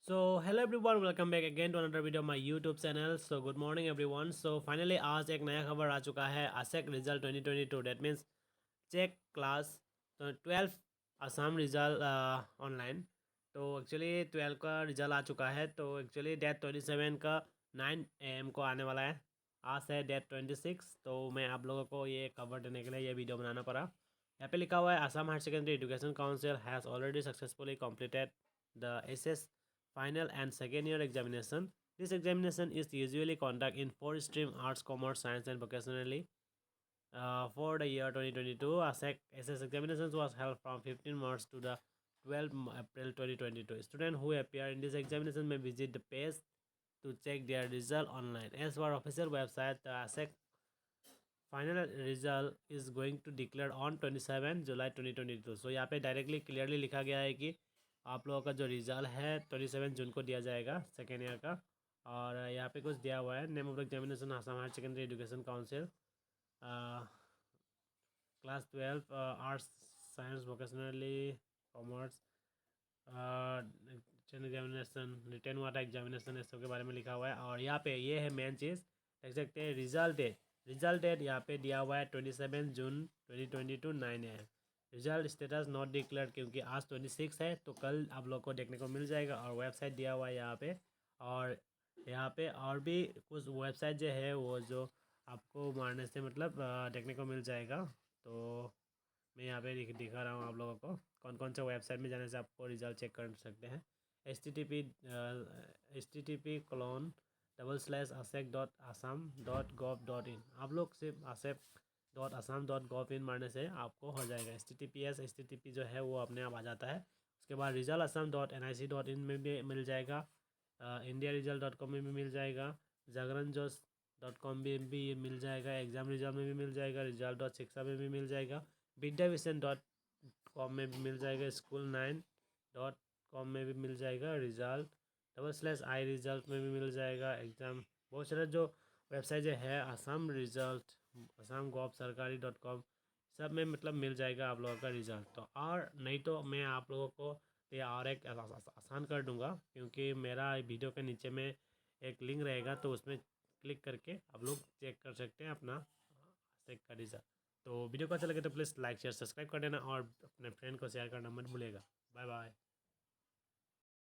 So hello everyone, welcome back again to another video on my YouTube channel. So good morning everyone. So finally आज एक नया खबर आ चुका है ASEC result 2022 that means check class 12 Assam result online. तो actually 12 का result आ चुका है। तो एक्चुअली डेट 27 का 9 AM को आने वाला है। आज है डेट 26। तो मैं आप लोगों को ये खबर देने के लिए ये वीडियो बनाना पड़ा। यहाँ पे लिखा हुआ है Assam higher secondary education council has already successfully completed the SS final and second year examination. This examination is usually conducted in 4 stream arts, commerce, science and vocationally. For the year 2022, ASEC SS examinations was held from 15 March to the 12 April 2022. Students who appear in this examination may visit the page to check their result online. As for official website, the ASEC final result is going to declare on 27 July 2022। So यहाँ पे directly clearly लिखा गया है कि आप लोगों का जो रिजल्ट है 27 जून को दिया जाएगा सेकेंड ईयर का। और यहाँ पे कुछ दिया हुआ है, name of the examination Assam higher secondary education council, class 12 arts science vocationally commerce examination return वाला एग्जामिनेशन इस सब के बारे में लिखा हुआ है। और यहाँ पे ये है मेन चीज़, देख सकते हैं रिजल्ट डेट यहाँ पे दिया हुआ है 27 जून 2022 9 AM। Result status not declare, क्योंकि आज 26 है तो कल आप लोग को देखने को मिल जाएगा। और वेबसाइट दिया हुआ है यहाँ पे। और यहाँ पे और भी कुछ वेबसाइट जो है वो जो आपको मारने से मतलब देखने को मिल जाएगा। तो मैं यहाँ पे दिखा रहा हूँ आप लोगों को कौन कौन सा वेबसाइट में जाने से आपको रिजल्ट चेक कर सकते हैं। http://asec.assam.gov.in। आप लोग सिर्फ asec.assam.gov.in मारने से आपको हो जाएगा। http जो है वो अपने आप आ जाता है। उसके बाद रिजल्ट assam.nic.in में भी मिल जाएगा, इंडिया रिजल्ट .com में भी मिल जाएगा, जागरण जोश .com में भी मिल जाएगा, एग्ज़ाम रिजल्ट में भी मिल जाएगा, रिजल्ट.शिक्षा में भी मिल जाएगा, विद्याविशन.com में भी मिल जाएगा, school9.com में भी मिल जाएगा, रिजल्ट /i रिजल्ट में भी मिल जाएगा, एग्ज़ाम बहुत सारे जो वेबसाइट जो है असम रिजल्ट असम गॉव सरकारी .com सब में मतलब मिल जाएगा आप लोगों का रिज़ल्ट। तो और नहीं तो मैं आप लोगों को ये और एक आसान कर दूंगा, क्योंकि मेरा वीडियो के नीचे में एक लिंक रहेगा तो उसमें क्लिक करके आप लोग चेक कर सकते हैं अपना चेक का रिज़ल्ट। तो वीडियो को अच्छा लगे तो प्लीज़ लाइक शेयर सब्सक्राइब कर देना और अपने फ्रेंड को शेयर करना मत भूलिएगा। Bye bye.